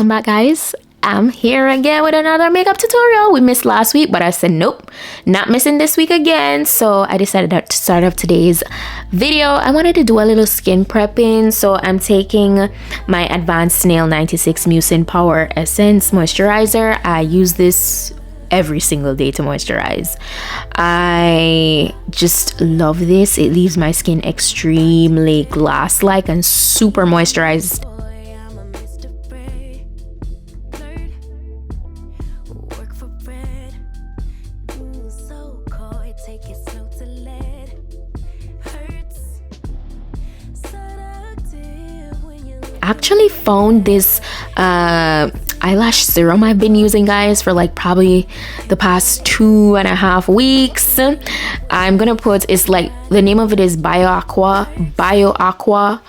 welcome back, guys. I'm here again with another makeup tutorial. We missed last week, but I said nope, not missing this week again. So I decided to start off today's video. I wanted to do a little skin prepping, so I'm taking my Advanced Snail 96 Mucin Power Essence Moisturizer. I use this every single day to moisturize. I just love this. It leaves my skin extremely glass-like and super moisturized. Actually found this eyelash serum I've been using, guys, for like probably the past 2.5 weeks. I'm gonna put, it's like, the name of it is Bio Aqua.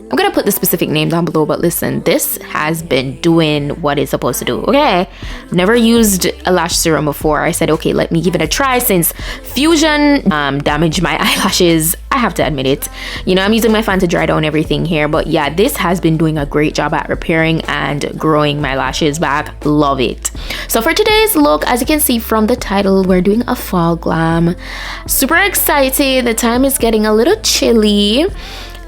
I'm gonna put the specific name down below, but listen, this has been doing what it's supposed to do. Okay, I've never used a lash serum before. I said, okay, let me give it a try since Fusion damaged my eyelashes. I have to admit it. You know, I'm using my fan to dry down everything here, but yeah, this has been doing a great job at repairing and growing my lashes back. Love it. So for today's look, as you can see from the title, we're doing a fall glam. Super excited. The time is getting a little chilly.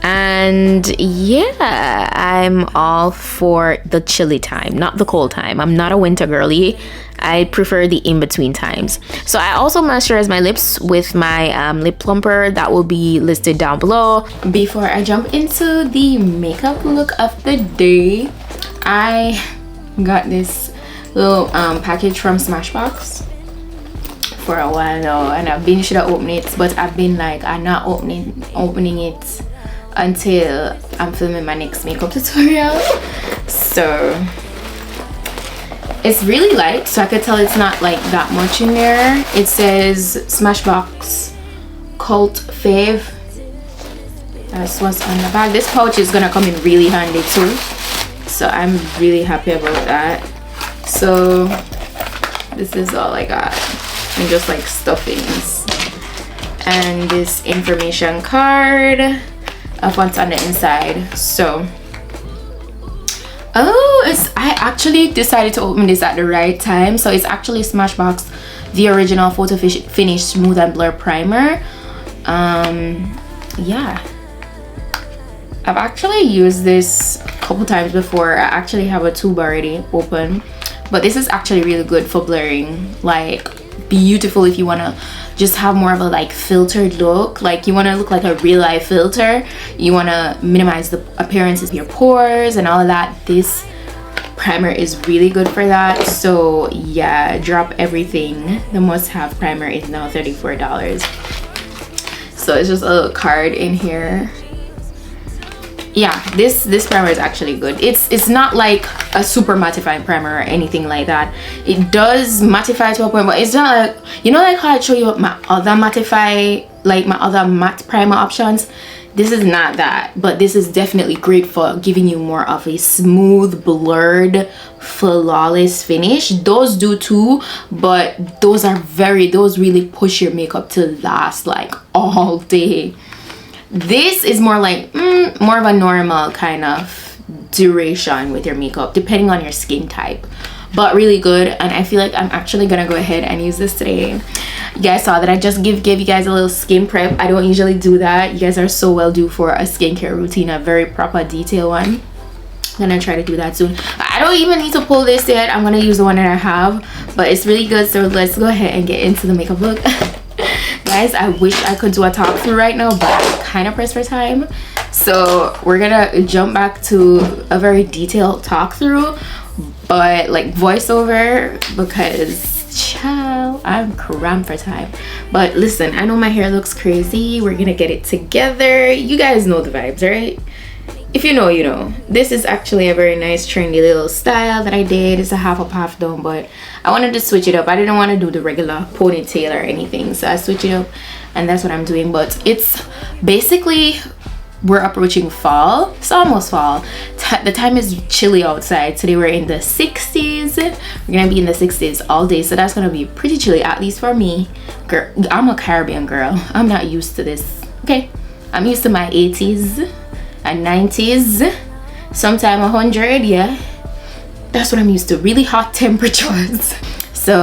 And yeah, I'm all for the chilly time, not the cold time. I'm not a winter girly. I prefer the in-between times. So I also moisturize my lips with my lip plumper that will be listed down below. Before I jump into the makeup look of the day, I got this little package from Smashbox for a while now, and I've been should have opened it, but I've been like, I'm not opening it until I'm filming my next makeup tutorial. So it's really light, so I could tell it's not like that much in there. It says Smashbox Cult Fave. That's what's on the bag. This pouch is gonna come in really handy too, so I'm really happy about that. So this is all I got, and just like stuffings and this information card of what's on the inside. So I actually decided to open this at the right time. So it's actually Smashbox the original photo finish smooth and blur primer. Yeah, I've actually used this a couple times before. I actually have a tube already open, but this is actually really good for blurring. Like, beautiful if you want to just have more of a like filtered look, like you want to look like a real life filter, you want to minimize the appearances of your pores and all of that. This primer is really good for that. So yeah, drop everything. The must-have primer is now $34. So it's just a little card in here. Yeah, this primer is actually good. It's not like a super mattifying primer or anything like that. It does mattify to a point, but it's not like, you know, like how I show you my other mattify, like my other matte primer options. This is not that, but this is definitely great for giving you more of a smooth, blurred, flawless finish. Those do too, but those really push your makeup to last like all day. This is more like more of a normal kind of duration with your makeup, depending on your skin type, but really good. And I feel like I'm actually gonna go ahead and use this today. You guys saw that I just gave you guys a little skin prep. I don't usually do that. You guys are so well due for a skincare routine, a very proper detailed one. I'm gonna try to do that soon. I don't even need to pull this yet. I'm gonna use the one that I have, but it's really good. So let's go ahead and get into the makeup look. Guys, I wish I could do a talk through right now, but I'm kind of pressed for time, so we're gonna jump back to a very detailed talk through, but like voiceover, because child, I'm cramped for time. But listen, I know my hair looks crazy. We're gonna get it together. You guys know the vibes, right? If you know, you know. This is actually a very nice trendy little style that I did. It's a half up, half down, but I wanted to switch it up. I didn't want to do the regular ponytail or anything, so I switched it up, and that's what I'm doing. But it's basically, we're approaching fall. It's almost fall. The time is chilly outside. Today we're in the 60s. We're gonna be in the 60s all day, so that's gonna be pretty chilly, at least for me. Girl, I'm a Caribbean girl. I'm not used to this. Okay, I'm used to my 80s and 90s, sometime 100, yeah. That's what I'm used to, really hot temperatures. So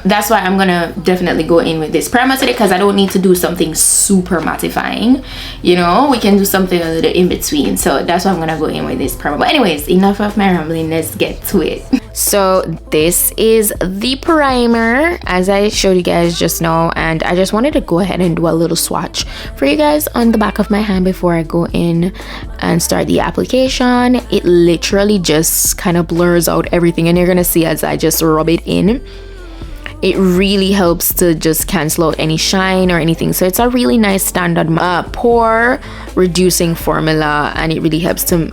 that's why I'm gonna definitely go in with this primer today, because I don't need to do something super mattifying, you know. We can do something a little in between. So that's why I'm gonna go in with this primer. But anyways, enough of my rambling, let's get to it. So this is the primer, as I showed you guys just now, and I just wanted to go ahead and do a little swatch for you guys on the back of my hand before I go in and start the application. It literally just kind of blurs out everything, and you're gonna see as I just rub it in, it really helps to just cancel out any shine or anything. So it's a really nice standard pore reducing formula, and it really helps to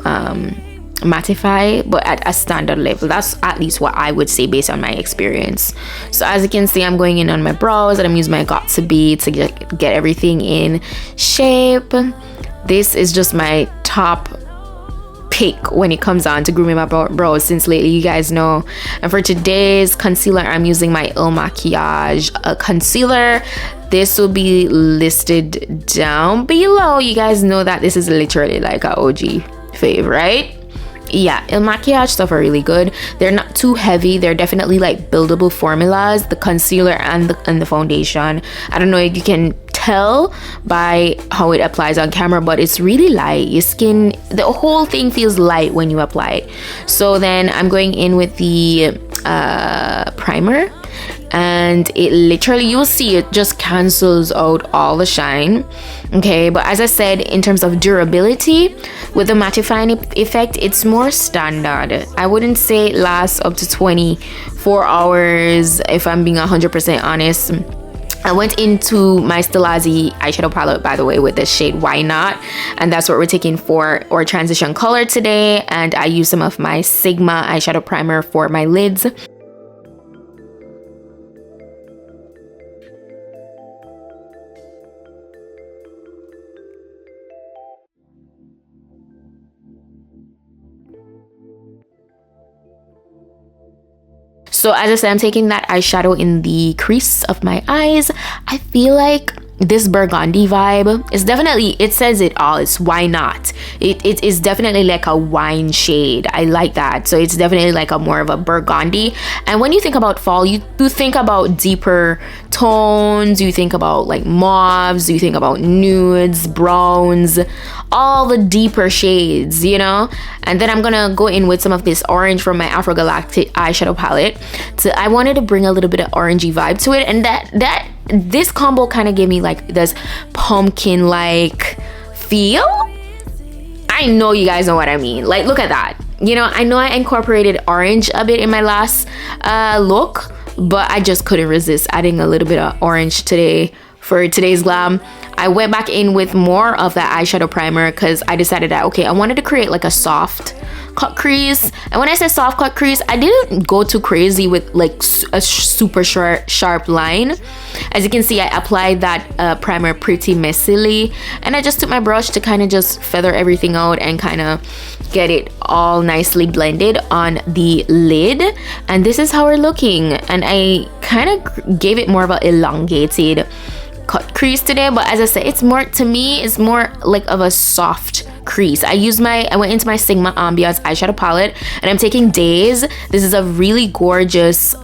mattify, but at a standard level. That's at least what I would say based on my experience. So as you can see, I'm going in on my brows, and I'm using my Got2b to get everything in shape. This is just my top pick when it comes on to grooming my brows, since lately you guys know. And for today's concealer, I'm using my Makiage concealer. This will be listed down below. You guys know that this is literally like a OG fave, right? Yeah, Makiage stuff are really good. They're not too heavy. They're definitely like buildable formulas, the concealer and the foundation. I don't know if you can tell by how it applies on camera, but it's really light. Your skin, the whole thing feels light when you apply it. So then I'm going in with the primer, and it literally, you'll see it just cancels out all the shine. Okay, but as I said, in terms of durability with the mattifying effect, it's more standard. I wouldn't say it lasts up to 24 hours if I'm being 100% honest. I went into my Stilazzi eyeshadow palette, by the way, with the shade Why Not, and that's what we're taking for our transition color today. And I used some of my Sigma eyeshadow primer for my lids. So as I said, I'm taking that eyeshadow in the crease of my eyes. I feel like this burgundy vibe is definitely, it says it all. It's Why Not. It is definitely like a wine shade. I like that. So it's definitely like a more of a burgundy. And when you think about fall, you think about deeper tones, you think about like mauves, you think about nudes, browns, all the deeper shades, you know. And then I'm gonna go in with some of this orange from my Afrogalactic eyeshadow palette. So I wanted to bring a little bit of orangey vibe to it, and this combo kind of gave me like this pumpkin like feel. I know you guys know what I mean. Like, look at that. You know, I know I incorporated orange a bit in my last look, but I just couldn't resist adding a little bit of orange today for today's glam. I went back in with more of that eyeshadow primer because I decided that, okay, I wanted to create like a soft cut crease. And when I say soft cut crease, I didn't go too crazy with like a super sharp line. As you can see, I applied that primer pretty messily, and I just took my brush to kind of just feather everything out and kind of get it all nicely blended on the lid. And this is how we're looking, and I kind of gave it more of an elongated cut crease today, but as I said, it's more, to me, it's more like of a soft crease. I went into my Sigma Ambiance eyeshadow palette, and I'm taking Daze. This is a really gorgeous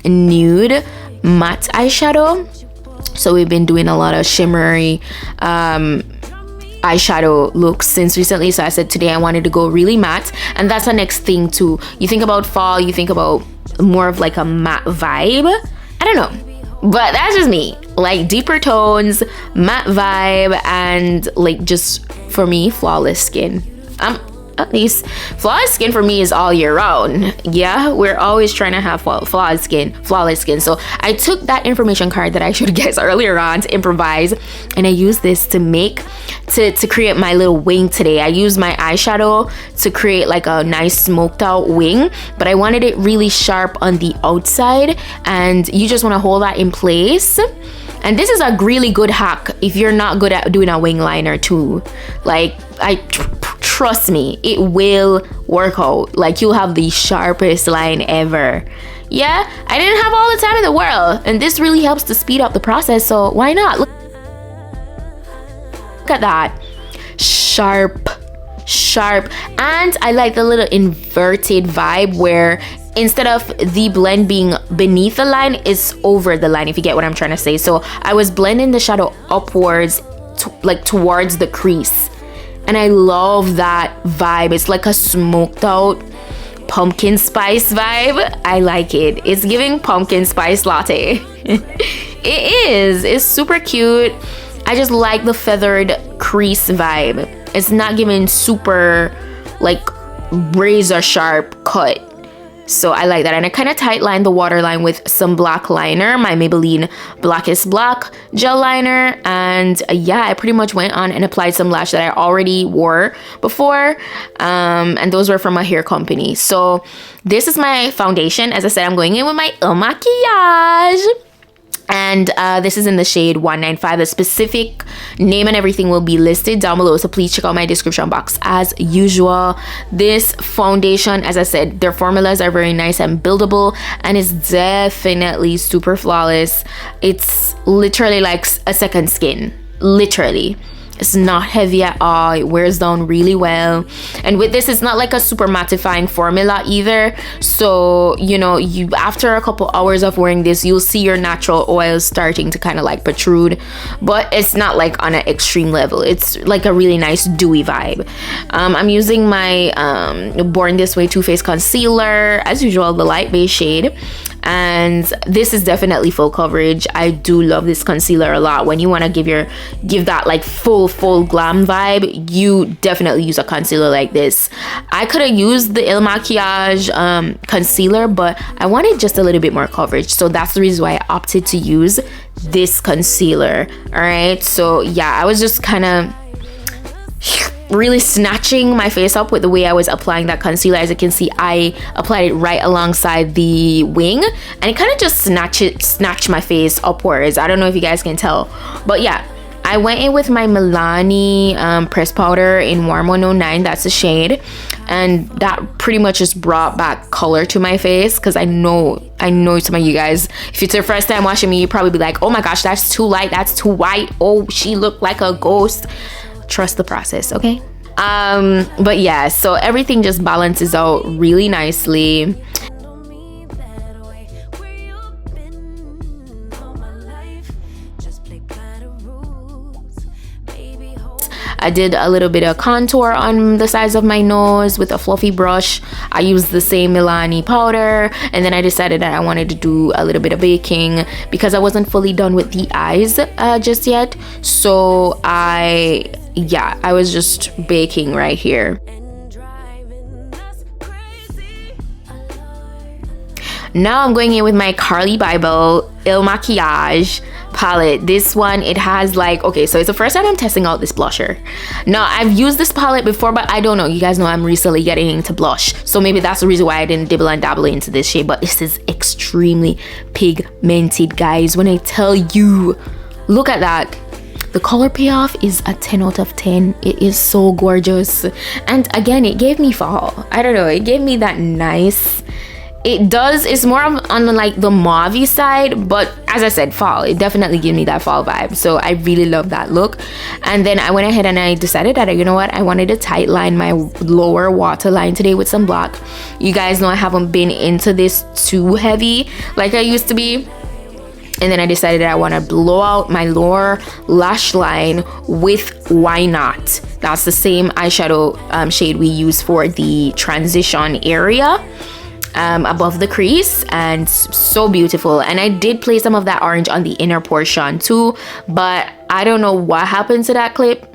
nude matte eyeshadow. So we've been doing a lot of shimmery eyeshadow looks since recently, so I said today I wanted to go really matte, and that's the next thing too. You think about fall, you think about more of like a matte vibe. I don't know, but that's just me. Like deeper tones, matte vibe, and like just for me, flawless skin. At least flawless skin for me is all year round. Yeah, we're always trying to have flawless skin. So I took that information card that I showed you guys earlier on to improvise, and I used this to create my little wing today. I used my eyeshadow to create like a nice smoked out wing, but I wanted it really sharp on the outside, and you just want to hold that in place. And this is a really good hack if you're not good at doing a wing liner too. Like, trust me, it will work out. Like, you'll have the sharpest line ever. Yeah, I didn't have all the time in the world, and this really helps to speed up the process, so why not? Look at that. Sharp sharp, and I like the little inverted vibe where instead of the blend being beneath the line, it's over the line, if you get what I'm trying to say. So I was blending the shadow upwards like towards the crease, and I love that vibe. It's like a smoked out pumpkin spice vibe. I like it. It's giving pumpkin spice latte. It's super cute. I just like the feathered crease vibe. It's not giving super like razor sharp cut. So I like that. And I kind of tight lined the waterline with some black liner, my Maybelline Blackest Black gel liner. And yeah, I pretty much went on and applied some lash that I already wore before. And those were from a hair company. So this is my foundation. As I said, I'm going in with my Makiage. And this is in the shade 195. The specific name and everything will be listed down below, so please check out my description box as usual. This foundation, as I said, their formulas are very nice and buildable, and it's definitely super flawless. It's literally like a second skin, literally. It's not heavy at all. It wears down really well. And with this, it's not like a super mattifying formula either. So, you know, you after a couple hours of wearing this, you'll see your natural oils starting to kind of like protrude. But it's not like on an extreme level. It's like a really nice dewy vibe. I'm using my Born This Way Too Faced concealer, as usual, the light beige shade. And this is definitely full coverage. I do love this concealer a lot. When you want to give that like full glam vibe, you definitely use a concealer like this. I could have used the Il Makiage concealer, but I wanted just a little bit more coverage, so that's the reason why I opted to use this concealer. All right, so yeah, I was just kind of really snatching my face up with the way I was applying that concealer. As you can see, I applied it right alongside the wing, and it kind of just snatched my face upwards. I don't know if you guys can tell, but yeah, I went in with my Milani pressed powder in Warm 109. That's the shade, and that pretty much just brought back color to my face, because I know some of you guys, if it's your first time watching me, you probably be like, oh my gosh, that's too light, that's too white, oh, she looked like a ghost. Trust the process, okay? But yeah, so everything just balances out really nicely. I did a little bit of contour on the sides of my nose with a fluffy brush. I used the same Milani powder, and then I decided that I wanted to do a little bit of baking because I wasn't fully done with the eyes just yet. So I was just baking right here. Now I'm going in with my Carli Bybel Il Makiage palette. This one, it has like, okay, so it's the first time I'm testing out this blusher. Now, I've used this palette before, but I don't know, you guys know I'm recently getting into blush, so maybe that's the reason why I didn't dibble and dabble into this shade. But this is extremely pigmented, guys. When I tell you, look at that. The color payoff is a 10 out of 10. It is so gorgeous. And again, it gave me fall. I don't know, it gave me that nice, it's more on like the mauve side, but as I said, fall. It definitely gave me that fall vibe. So I really love that look. And then I went ahead and I decided that, you know what, I wanted to tight line my lower waterline today with some black. You guys know I haven't been into this too heavy like I used to be. And then I decided that I want to blow out my lower lash line with Why Not. That's the same eyeshadow shade we use for the transition area above the crease, and so beautiful. And I did place some of that orange on the inner portion too, but I don't know what happened to that clip.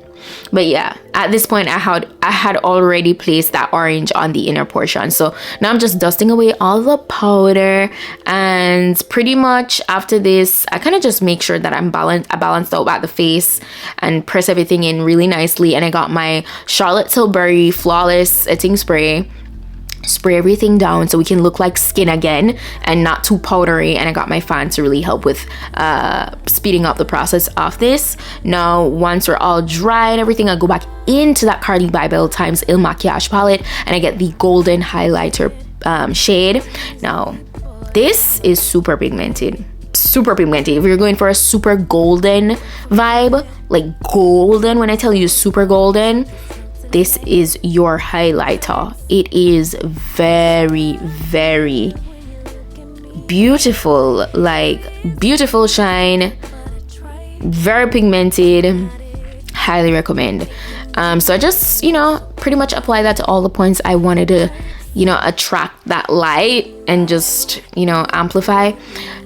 But yeah, at this point I had already placed that orange on the inner portion. So now I'm just dusting away all the powder, and pretty much after this I kind of just make sure that I balanced out at the face and press everything in really nicely. And I got my Charlotte Tilbury Flawless Setting Spray. Spray everything down so we can look like skin again and not too powdery. And I got my fan to really help with speeding up the process of this. Now once we're all dry and everything, I go back into that Carli Bybel times Il Makiage palette, and I get the golden highlighter shade. Now this is super pigmented. If you're going for a super golden vibe, like golden, when I tell you super golden, this is your highlighter. It is very, very beautiful, like beautiful shine, very pigmented. Highly recommend. So I just, you know, pretty much apply that to all the points I wanted to, you know, attract that light and just, you know, amplify.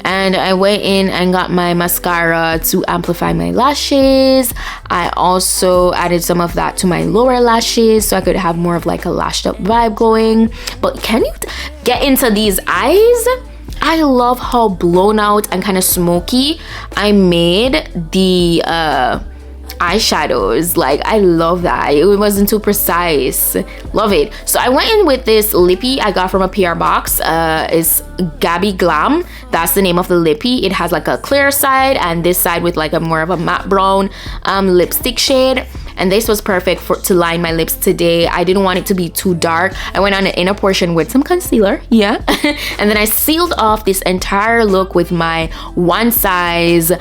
And I went in and got my mascara to amplify my lashes. I also added some of that to my lower lashes so I could have more of like a lashed up vibe going. But can you get into these eyes? I love how blown out and kind of smoky I made the eyeshadows. Like, I love that. It wasn't too precise. Love it. So I went in with this lippy I got from a PR box. It's Gabby Glam. That's the name of the lippy. It has like a clear side and this side with like a more of a matte brown lipstick shade. And this was perfect to line my lips today. I didn't want it to be too dark. I went on the inner portion with some concealer, yeah. And then I sealed off this entire look with my One Size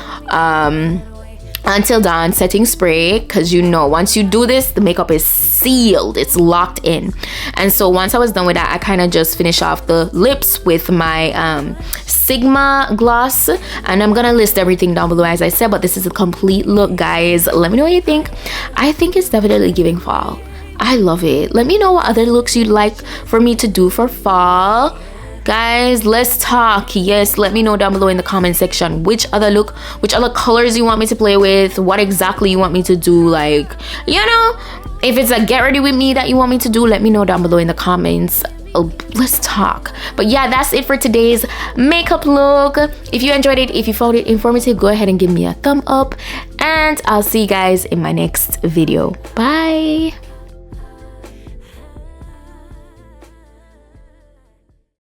Until Dawn setting spray, because you know once you do this, the makeup is sealed, it's locked in. And so once I was done with that, I kind of just finished off the lips with my Sigma gloss, and I'm gonna list everything down below as I said, but this is a complete look, guys. Let me know what you think. I think it's definitely giving fall. I love it. Let me know what other looks you'd like for me to do for fall. Guys, let's talk. Yes, let me know down below in the comment section which other colors you want me to play with, what exactly you want me to do. Like, you know, if it's a get ready with me that you want me to do, let me know down below in the comments. Let's talk. But yeah, that's it for today's makeup look. If you enjoyed it, if you found it informative, go ahead and give me a thumb up, and I'll see you guys in my next video. Bye.